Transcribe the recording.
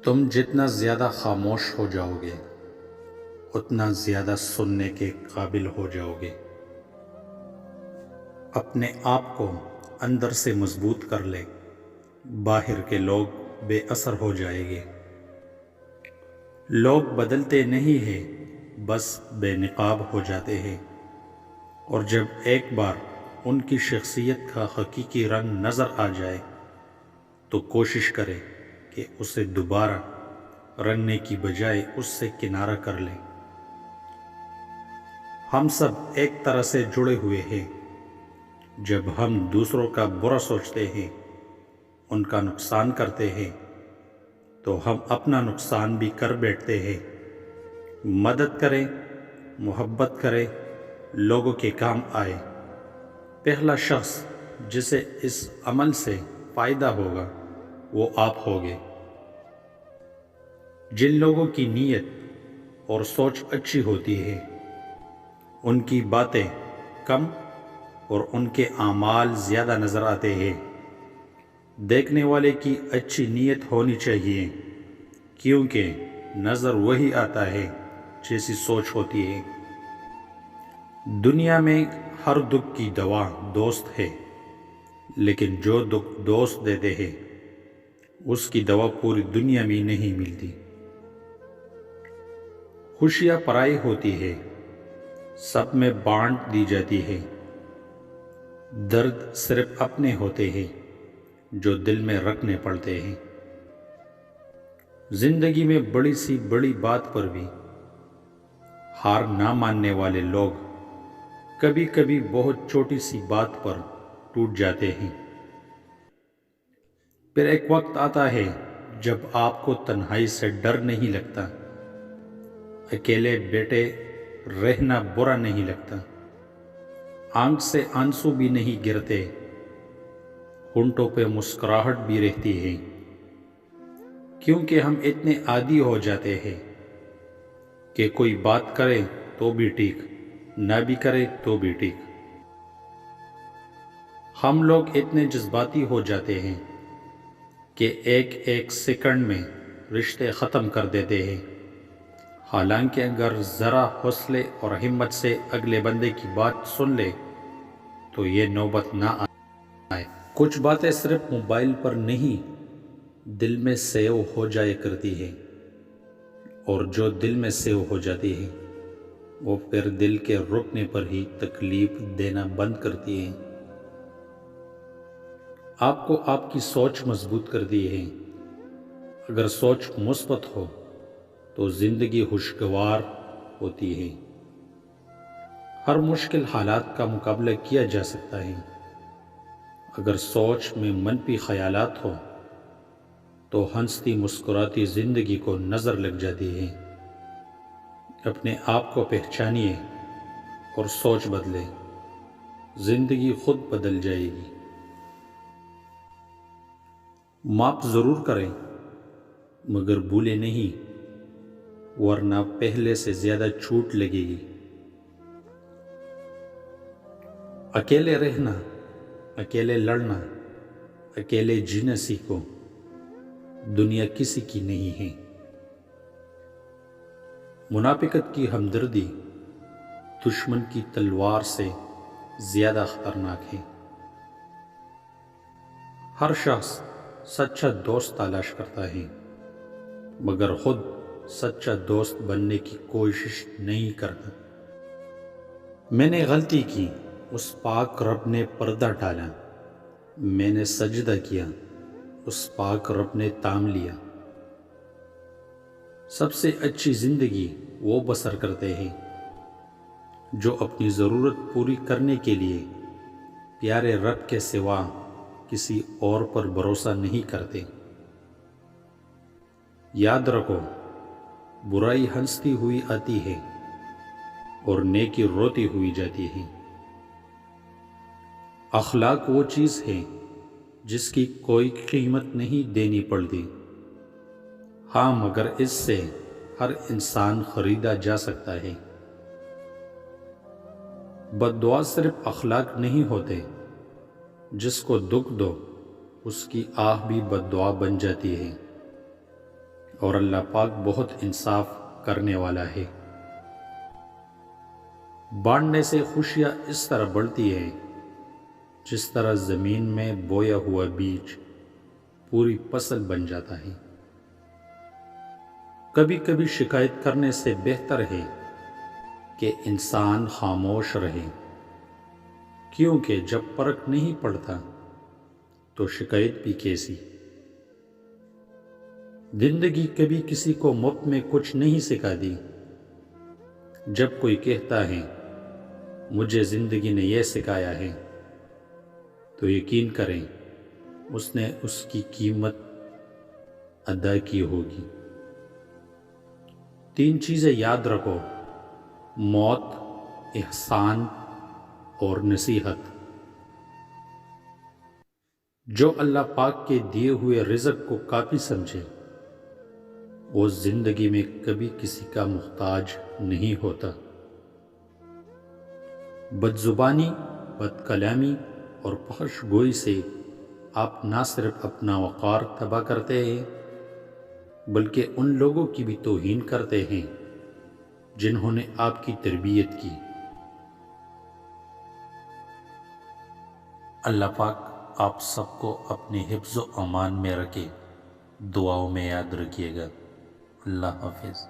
تم جتنا زیادہ خاموش ہو جاؤ گے اتنا زیادہ سننے کے قابل ہو جاؤ گے۔ اپنے آپ کو اندر سے مضبوط کر لے، باہر کے لوگ بے اثر ہو جائیں گے۔ لوگ بدلتے نہیں ہیں، بس بے نقاب ہو جاتے ہیں، اور جب ایک بار ان کی شخصیت کا حقیقی رنگ نظر آ جائے تو کوشش کرے کہ اسے دوبارہ رنگنے کی بجائے اس سے کنارہ کر لیں۔ ہم سب ایک طرح سے جڑے ہوئے ہیں۔ جب ہم دوسروں کا برا سوچتے ہیں، ان کا نقصان کرتے ہیں، تو ہم اپنا نقصان بھی کر بیٹھتے ہیں۔ مدد کریں، محبت کریں، لوگوں کے کام آئے۔ پہلا شخص جسے اس عمل سے فائدہ ہوگا وہ آپ ہوگے۔ جن لوگوں کی نیت اور سوچ اچھی ہوتی ہے ان کی باتیں کم اور ان کے اعمال زیادہ نظر آتے ہیں۔ دیکھنے والے کی اچھی نیت ہونی چاہیے، کیونکہ نظر وہی آتا ہے جیسی سوچ ہوتی ہے۔ دنیا میں ہر دکھ کی دوا دوست ہے، لیکن جو دکھ دوست دیتے ہیں اس کی دوا پوری دنیا میں نہیں ملتی۔ خوشیاں پرائی ہوتی ہے، سب میں بانٹ دی جاتی ہے۔ درد صرف اپنے ہوتے ہیں جو دل میں رکھنے پڑتے ہیں۔ زندگی میں بڑی سی بڑی بات پر بھی ہار نہ ماننے والے لوگ کبھی کبھی بہت چھوٹی سی بات پر ٹوٹ جاتے ہیں۔ پھر ایک وقت آتا ہے جب آپ کو تنہائی سے ڈر نہیں لگتا، اکیلے بیٹھے رہنا برا نہیں لگتا، آنکھ سے آنسو بھی نہیں گرتے، ہونٹوں پہ مسکراہٹ بھی رہتی ہے، کیونکہ ہم اتنے عادی ہو جاتے ہیں کہ کوئی بات کرے تو بھی ٹھیک، نہ بھی کرے تو بھی ٹھیک۔ ہم لوگ اتنے جذباتی ہو جاتے ہیں کہ ایک ایک سیکنڈ میں رشتے ختم کر دیتے ہیں، حالانکہ اگر ذرا حوصلے اور ہمت سے اگلے بندے کی بات سن لے تو یہ نوبت نہ آئے۔ کچھ باتیں صرف موبائل پر نہیں دل میں سیو ہو جائے کرتی ہیں، اور جو دل میں سیو ہو جاتی ہیں وہ پھر دل کے رکنے پر ہی تکلیف دینا بند کرتی ہیں۔ آپ کو آپ کی سوچ مضبوط کرتی ہے۔ اگر سوچ مثبت ہو تو زندگی خوشگوار ہوتی ہے۔ ہر مشکل حالات کا مقابلہ کیا جا سکتا ہے۔ اگر سوچ میں منفی خیالات ہو تو ہنستی مسکراتی زندگی کو نظر لگ جاتی ہے۔ اپنے آپ کو پہچانیے اور سوچ بدلے، زندگی خود بدل جائے گی۔ معاف ضرور کریں مگر بھولے نہیں، ورنہ پہلے سے زیادہ چوٹ لگے گی۔ اکیلے رہنا، اکیلے لڑنا، اکیلے جینا سیکھو، دنیا کسی کی نہیں ہے۔ منافقت کی ہمدردی دشمن کی تلوار سے زیادہ خطرناک ہے۔ ہر شخص سچا دوست تلاش کرتا ہے، مگر خود سچا دوست بننے کی کوشش نہیں کرتا۔ میں نے غلطی کی، اس پاک رب نے پردہ ڈالا، میں نے سجدہ کیا، اس پاک رب نے تام لیا۔ سب سے اچھی زندگی وہ بسر کرتے ہیں جو اپنی ضرورت پوری کرنے کے لیے پیارے رب کے سوا کسی اور پر بھروسہ نہیں کرتے۔ یاد رکھو، برائی ہنستی ہوئی آتی ہے اور نیکی روتی ہوئی جاتی ہے۔ اخلاق وہ چیز ہے جس کی کوئی قیمت نہیں دینی پڑتی، ہاں مگر اس سے ہر انسان خریدا جا سکتا ہے۔ بد دعا صرف اخلاق نہیں ہوتے، جس کو دکھ دو اس کی آہ بھی بد دعا بن جاتی ہے۔ اور اللہ پاک بہت انصاف کرنے والا ہے۔ بانٹنے سے خوشیاں اس طرح بڑھتی ہیں جس طرح زمین میں بویا ہوا بیج پوری فصل بن جاتا ہے۔ کبھی کبھی شکایت کرنے سے بہتر ہے کہ انسان خاموش رہے، کیونکہ جب فرق نہیں پڑتا تو شکایت بھی کیسی۔ زندگی کبھی کسی کو مفت میں کچھ نہیں سکھاتی۔ جب کوئی کہتا ہے مجھے زندگی نے یہ سکھایا ہے، تو یقین کریں اس نے اس کی قیمت ادا کی ہوگی۔ 3 چیزیں یاد رکھو: موت، احسان اور نصیحت۔ جو اللہ پاک کے دیے ہوئے رزق کو کافی سمجھے وہ زندگی میں کبھی کسی کا محتاج نہیں ہوتا۔ بد زبانی، بد کلامی اور فحش گوئی سے آپ نہ صرف اپنا وقار تباہ کرتے ہیں بلکہ ان لوگوں کی بھی توہین کرتے ہیں جنہوں نے آپ کی تربیت کی۔ اللہ پاک آپ سب کو اپنے حفظ و امان میں رکھے۔ دعاؤں میں یاد رکھیے گا۔ اللہ حافظ۔